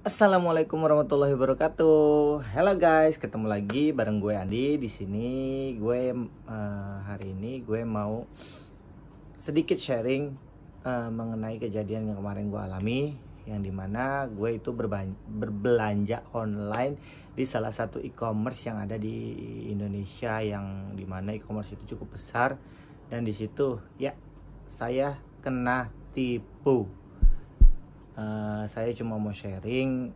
Assalamualaikum warahmatullahi wabarakatuh. Halo guys, ketemu lagi bareng gue Andi di sini. Gue hari ini gue mau sedikit sharing mengenai kejadian yang kemarin gue alami, yang dimana gue itu berbelanja online di salah satu e-commerce yang ada di Indonesia, yang dimana e-commerce itu cukup besar, dan di situ ya saya kena tipu. Saya cuma mau sharing,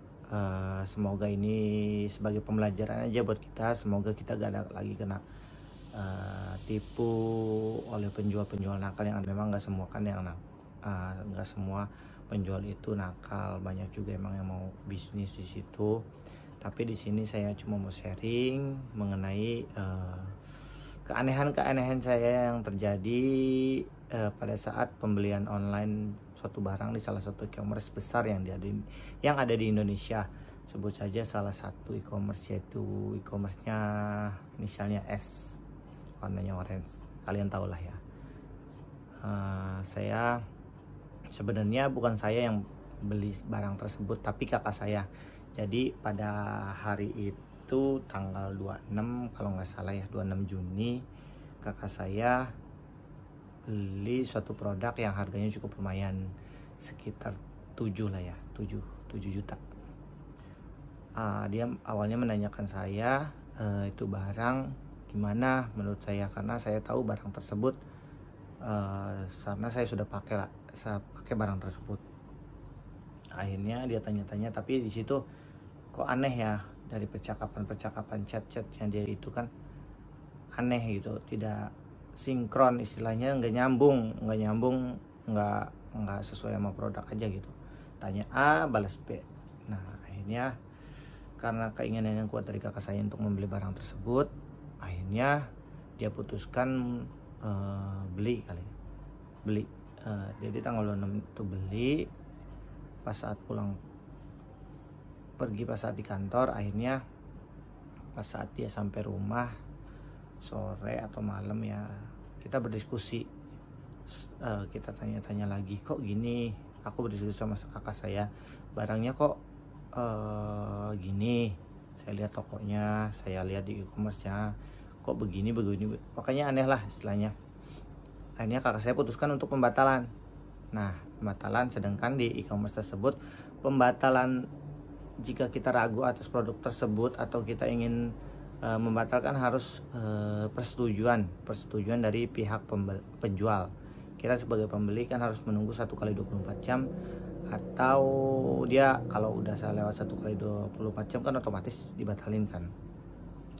semoga ini sebagai pembelajaran aja buat kita. Semoga kita gak ada lagi kena tipu oleh penjual-penjual nakal, yang memang gak semua kan gak semua penjual itu nakal, banyak juga emang yang mau bisnis di situ. Tapi di sini saya cuma mau sharing mengenai keanehan-keanehan saya yang terjadi pada saat pembelian online suatu barang di salah satu e-commerce besar yang ada di Indonesia. Sebut saja salah satu e-commerce, yaitu e-commerce-nya inisialnya S, warnanya orange, kalian tahu lah ya. Saya sebenarnya bukan saya yang beli barang tersebut, tapi kakak saya. Jadi pada hari itu tanggal 26 kalau nggak salah ya, 26 Juni, kakak saya beli suatu produk yang harganya cukup lumayan, sekitar 7 lah ya, 7 juta. Dia awalnya menanyakan saya itu barang gimana menurut saya, karena saya tahu barang tersebut, karena saya sudah pakai barang tersebut. Akhirnya dia tanya-tanya, tapi di situ kok aneh ya, dari percakapan chat yang dia itu kan aneh gitu, tidak sinkron, istilahnya nggak nyambung, nggak sesuai sama produk aja gitu. Tanya A balas B. Nah akhirnya karena keinginan yang kuat dari kakak saya untuk membeli barang tersebut, akhirnya dia putuskan beli. Jadi tanggal 26 itu beli. Pas saat di kantor, akhirnya pas saat dia sampai rumah sore atau malam ya, kita berdiskusi, kita tanya-tanya lagi, kok gini. Aku berdiskusi sama kakak saya, barangnya kok gini, saya lihat tokonya, saya lihat di e-commerce-nya kok begini, pokoknya aneh lah istilahnya. Akhirnya kakak saya putuskan untuk pembatalan. Nah pembatalan, sedangkan di e-commerce tersebut pembatalan, jika kita ragu atas produk tersebut atau kita ingin membatalkan, harus persetujuan dari pihak penjual. Kita sebagai pembeli kan harus menunggu 1x24 jam, atau dia kalau udah lewat 1x24 jam kan otomatis dibatalin kan.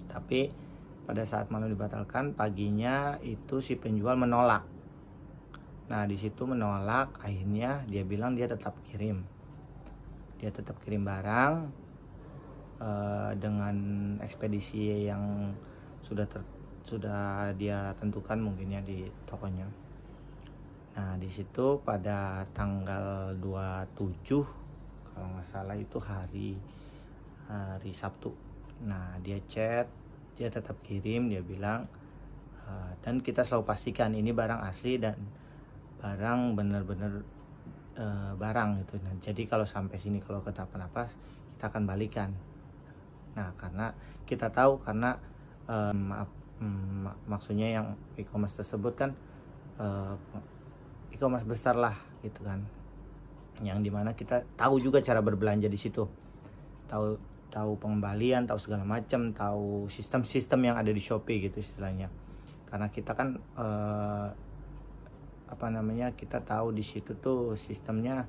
Tapi pada saat malam dibatalkan, paginya itu si penjual menolak. Nah di situ menolak, akhirnya dia bilang dia tetap kirim barang dengan ekspedisi yang sudah dia tentukan mungkin ya di tokonya. Nah di situ pada tanggal 27 kalau nggak salah itu hari Sabtu. Nah dia chat, dia tetap kirim, dia bilang dan kita selalu pastikan ini barang asli dan barang benar-benar barang gitu. Nah, jadi kalau sampai sini kalau kenapa-napa kita akan balikan. Nah karena kita tahu, karena maksudnya yang e-commerce tersebut kan e-commerce besar lah gitu kan, yang dimana kita tahu juga cara berbelanja di situ, tahu pengembalian, tahu segala macam, tahu sistem yang ada di Shopee gitu istilahnya. Karena kita kan kita tahu di situ tuh sistemnya,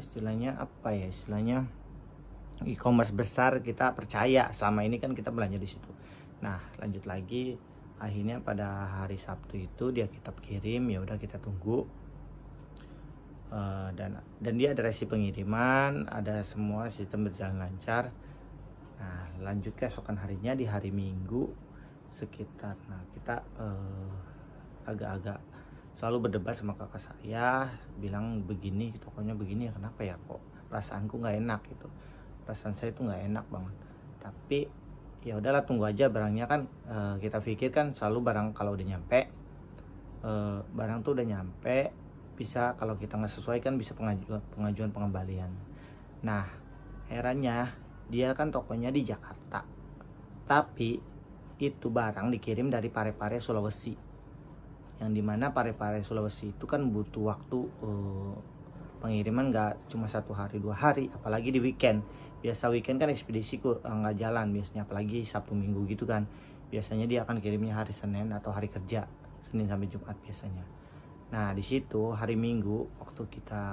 istilahnya e-commerce besar, kita percaya, selama ini kan kita belanja di situ. Nah lanjut lagi, akhirnya pada hari Sabtu itu dia kitab kirim, ya udah kita tunggu, dan dia ada resi pengiriman, ada semua sistem berjalan lancar. Nah lanjut keesokan harinya, di hari Minggu sekitar, nah kita agak-agak selalu berdebat sama kakak saya, bilang begini, tokonya begini ya, kenapa ya kok perasaanku nggak enak gitu, perasaan saya itu nggak enak banget. Tapi ya udahlah, tunggu aja barangnya kan. Kita pikir kan selalu barang kalau udah nyampe, barang tuh udah nyampe, bisa kalau kita nggak sesuai kan bisa pengajuan pengembalian. Nah, herannya dia kan tokonya di Jakarta, tapi itu barang dikirim dari Parepare Sulawesi, yang dimana Parepare Sulawesi itu kan butuh waktu pengiriman nggak cuma 1 hari 2 hari, apalagi di weekend. Biasa weekend kan ekspedisi nggak jalan biasanya, apalagi Sabtu Minggu gitu kan. Biasanya dia akan kirimnya hari Senin atau hari kerja, Senin sampai Jumat biasanya. Nah, di situ hari Minggu waktu kita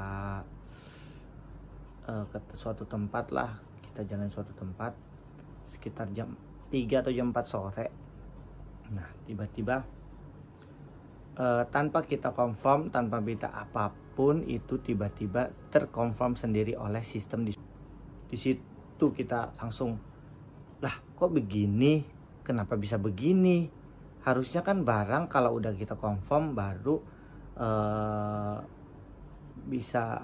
ke suatu tempat lah, kita jalan suatu tempat sekitar jam 3 atau jam 4 sore. Nah, tiba-tiba tanpa kita confirm, tanpa minta apapun, itu tiba-tiba terkonfirm sendiri oleh sistem di situ. Kita langsung, lah kok begini, kenapa bisa begini? Harusnya kan barang kalau udah kita confirm baru bisa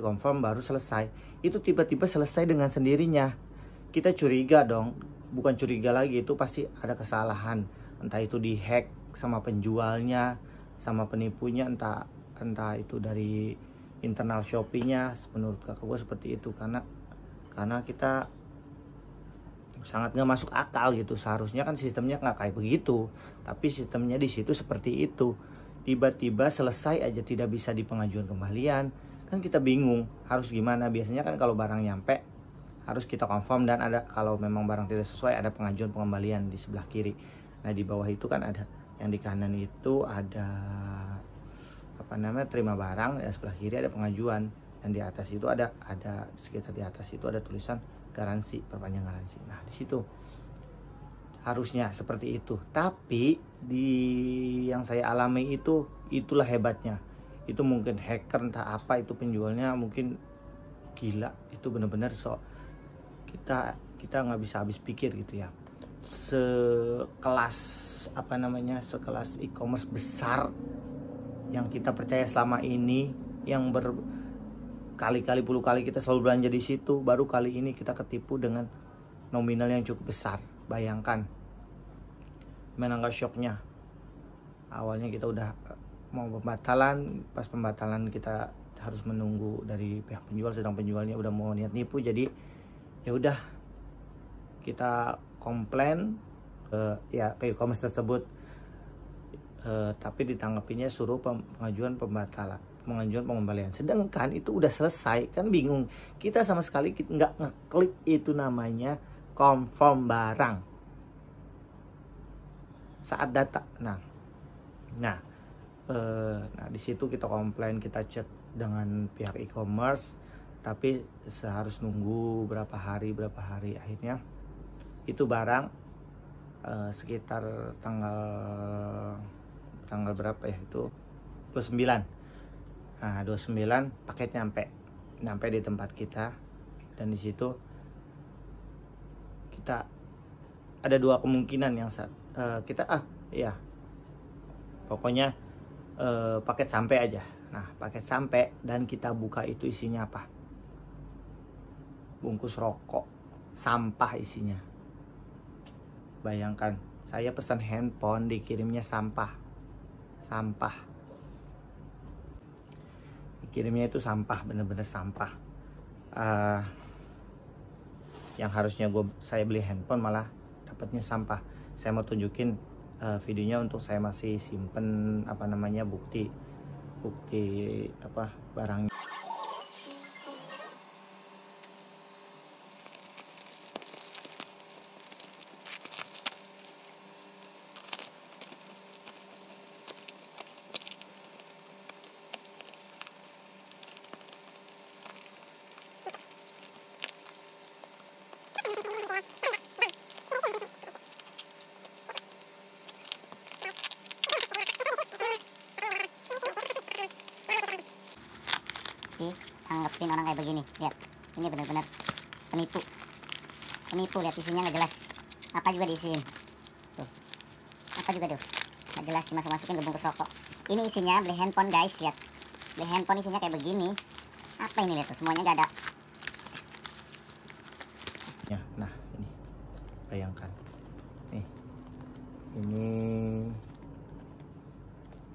confirm baru selesai. Itu tiba-tiba selesai dengan sendirinya. Kita curiga dong, bukan curiga lagi, itu pasti ada kesalahan, entah itu dihack sama penjualnya, sama penipunya, entah itu dari internal Shopee-nya. Menurut kakak gue seperti itu, karena kita sangat nggak masuk akal gitu. Seharusnya kan sistemnya nggak kayak begitu, tapi sistemnya di situ seperti itu. Tiba-tiba selesai aja, tidak bisa di pengajuan kembalian. Kan kita bingung harus gimana. Biasanya kan kalau barang nyampe harus kita confirm, dan ada, kalau memang barang tidak sesuai, ada pengajuan pengembalian di sebelah kiri. Nah, di bawah itu kan ada, yang di kanan itu ada terima barang, ya sebelah kiri ada pengajuan, dan di atas itu ada sekitar di atas itu ada tulisan garansi, perpanjang garansi. Nah, di situ harusnya seperti itu, tapi di yang saya alami itulah hebatnya. Itu mungkin hacker entah apa, itu penjualnya mungkin gila. Itu benar-benar kita nggak bisa habis pikir gitu ya. Sekelas sekelas e-commerce besar yang kita percaya selama ini, yang berkali-kali puluh kali kita selalu belanja di situ, baru kali ini kita ketipu dengan nominal yang cukup besar. Bayangkan mana nggak shocknya. Awalnya kita udah mau pembatalan, pas pembatalan kita harus menunggu dari pihak penjual, sedang penjualnya udah mau niat nipu. Jadi ya udah, kita komplain ke e-commerce tersebut, tapi ditanggapinya suruh pengajuan pengembalian. Sedangkan itu udah selesai. Kan bingung, kita sama sekali nggak ngeklik itu namanya confirm barang saat data. Nah di situ kita komplain, kita cek dengan pihak e-commerce, tapi seharus nunggu berapa hari. Akhirnya itu barang sekitar tanggal berapa ya, itu 29. Nah, 29 paket nyampe di tempat kita, dan di situ kita ada 2 kemungkinan. Yang pokoknya paket sampai aja. Nah, paket sampai dan kita buka, itu isinya apa? Bungkus rokok, sampah isinya. Bayangkan, saya pesan handphone dikirimnya sampah. Dikirimnya itu sampah, bener-bener sampah. Yang harusnya saya beli handphone, malah dapatnya sampah. Saya mau tunjukin videonya, untuk saya masih simpen bukti barangnya. Tanggepin orang kayak begini, lihat, ini benar-benar penipu. Lihat isinya nggak jelas, apa juga diisiin tuh, nggak jelas, dimasukin ke bungkus rokok. Ini isinya beli handphone guys, lihat, beli handphone isinya kayak begini. Apa ini, lihat tuh, semuanya nggak ada ya. Nah, ini bayangkan nih,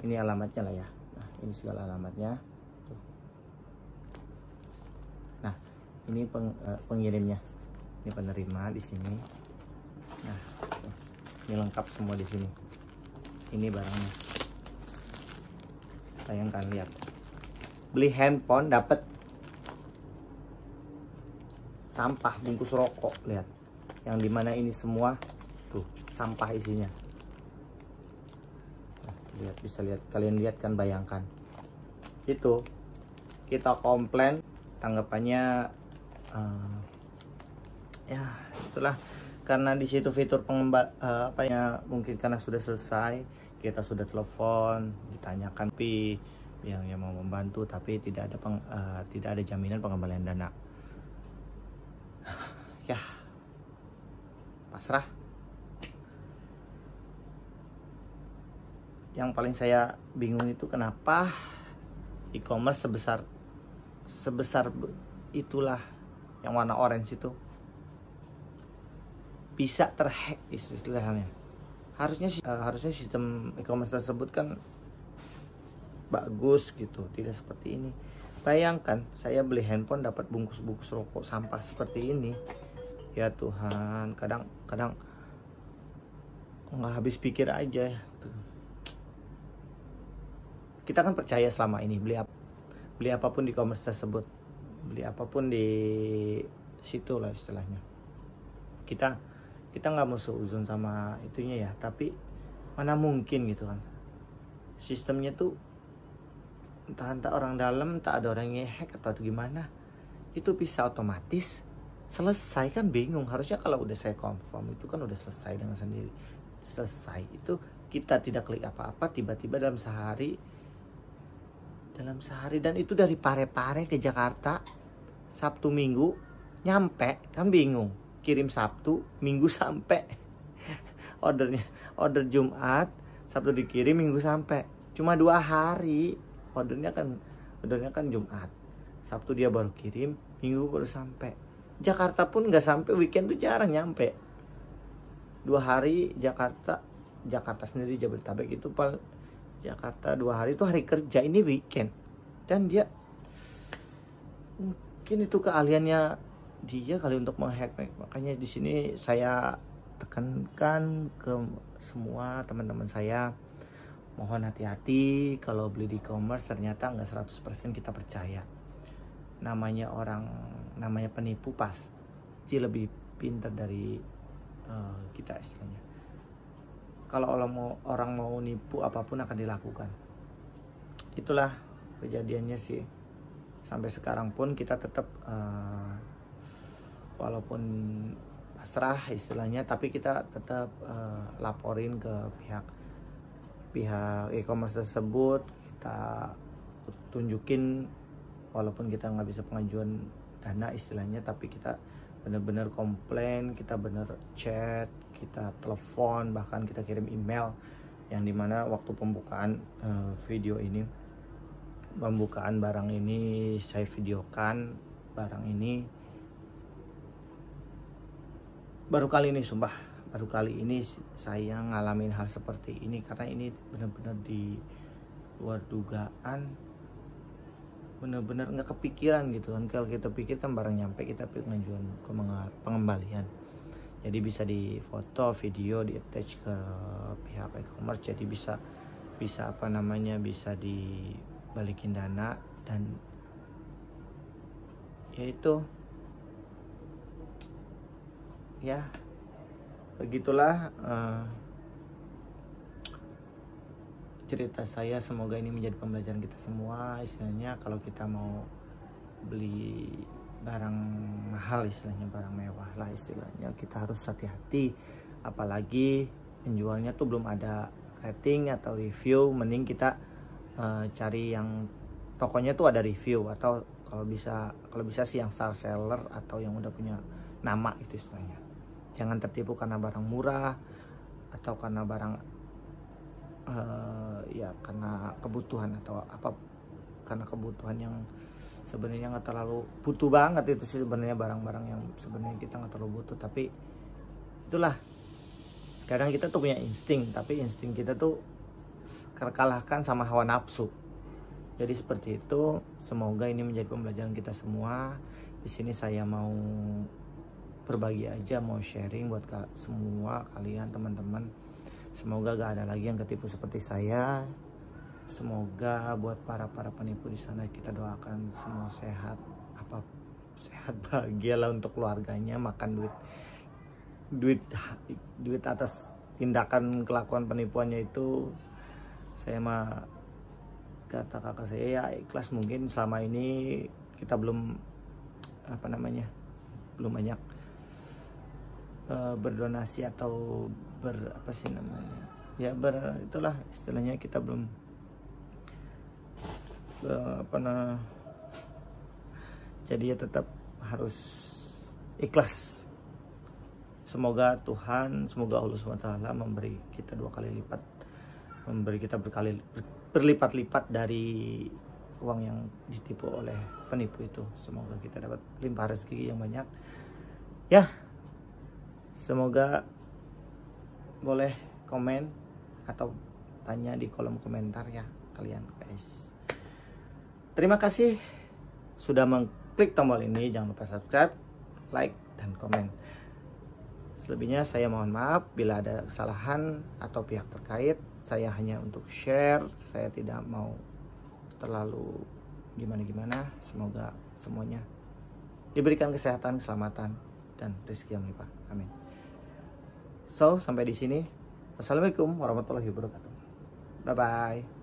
ini alamatnya lah ya. Nah, ini segala alamatnya. Tuh. Nah, ini pengirimnya, ini penerima di sini. Nah, tuh. Ini lengkap semua di sini. Ini barangnya. Bayangkan, lihat, beli handphone dapat sampah bungkus rokok, lihat, yang dimana ini semua tuh sampah isinya. Nah, lihat, bisa lihat, kalian lihat kan, bayangkan itu kita komplain, tanggapannya ya itulah, karena di situ fitur mungkin karena sudah selesai, kita sudah telepon ditanyakan yang mau membantu, tapi tidak ada jaminan pengembalian dana. Ya, pasrah. Yang paling saya bingung itu kenapa e-commerce sebesar itulah, yang warna orange itu, bisa terhack istilahnya. Harusnya sistem e-commerce tersebut kan bagus gitu, tidak seperti ini. Bayangkan saya beli handphone dapat bungkus-bungkus rokok sampah seperti ini. Ya Tuhan, kadang nggak habis pikir aja tuh. Kita kan percaya selama ini beli apapun di e-commerce tersebut, beli apapun di situ lah istilahnya. Kita nggak mau seuzon sama itunya ya, tapi mana mungkin gitu kan, sistemnya tuh entah orang dalam, entah ada orang ngehack atau gimana, itu bisa otomatis selesai. Kan bingung, harusnya kalau udah saya confirm itu kan udah selesai dengan sendiri. Selesai itu kita tidak klik apa-apa, tiba-tiba dalam sehari, dan itu dari Parepare ke Jakarta Sabtu Minggu nyampe. Kan bingung, kirim Sabtu, Minggu sampai. Order Jumat, Sabtu dikirim, Minggu sampai. Cuma 2 hari. Ordernya kan Jumat, Sabtu dia baru kirim, Minggu baru sampai. Jakarta pun nggak sampai, weekend tuh jarang nyampe. 2 hari Jakarta sendiri, Jabodetabek itu Jakarta 2 hari itu hari kerja, ini weekend. Dan dia mungkin itu keahliannya dia kali untuk menghack. Makanya di sini saya tekankan ke semua teman-teman saya, mohon hati-hati kalau beli di e-commerce. Ternyata nggak 100% kita percaya. Namanya penipu pasti lebih pintar dari kita istilahnya. Kalau orang mau nipu, apapun akan dilakukan. Itulah kejadiannya sih. Sampai sekarang pun kita tetap walaupun pasrah istilahnya, tapi kita tetap laporin ke pihak e-commerce tersebut. Kita tunjukin, walaupun kita nggak bisa pengajuan dana istilahnya, tapi kita benar-benar komplain, kita benar chat, kita telepon, bahkan kita kirim email, yang dimana waktu pembukaan video ini, pembukaan barang ini saya videokan. Barang ini baru kali ini saya ngalamin hal seperti ini, karena ini benar-benar di luar dugaan, benar-benar nggak kepikiran gitu kan. Kalau kita pikir kan barang nyampe, kita pengajuan pengembalian, jadi bisa di foto video, di attach ke pihak e-commerce, jadi bisa bisa dibalikin dana. Dan yaitu ya begitulah cerita saya. Semoga ini menjadi pembelajaran kita semua istilahnya. Kalau kita mau beli barang mahal istilahnya, barang mewah lah istilahnya, kita harus hati-hati. Apalagi penjualnya tuh belum ada rating atau review. Mending kita cari yang tokonya tuh ada review, atau kalau bisa sih yang star seller atau yang udah punya nama itu istilahnya. Jangan tertipu karena barang murah atau karena barang ya karena kebutuhan, atau karena kebutuhan yang sebenarnya nggak terlalu butuh banget. Itu sih sebenarnya barang-barang yang sebenarnya kita nggak terlalu butuh, tapi itulah, kadang kita tuh punya insting, tapi insting kita tuh terkalahkan sama hawa nafsu. Jadi seperti itu. Semoga ini menjadi pembelajaran kita semua. Di sini saya mau berbagi aja, mau sharing buat semua kalian teman-teman. Semoga gak ada lagi yang ketipu seperti saya. Semoga buat para penipu di sana, kita doakan semua sehat, sehat bahagia lah untuk keluarganya, makan duit atas tindakan kelakuan penipuannya itu. Saya mah kata kakak saya ya ikhlas, mungkin selama ini kita belum belum banyak berdonasi atau itulah istilahnya, kita belum jadi ya tetap harus ikhlas. Semoga Allah SWT memberi kita 2 kali lipat, memberi kita berlipat-lipat dari uang yang ditipu oleh penipu itu. Semoga kita dapat limpah rezeki yang banyak ya. Semoga boleh komen atau tanya di kolom komentar ya kalian guys. Terima kasih sudah mengklik tombol ini. Jangan lupa subscribe, like, dan komen. Selebihnya saya mohon maaf bila ada kesalahan atau pihak terkait. Saya hanya untuk share, saya tidak mau terlalu gimana-gimana. Semoga semuanya diberikan kesehatan, keselamatan, dan rezeki yang melimpah. Amin. So, sampai di sini. Wassalamualaikum warahmatullahi wabarakatuh. Bye-bye.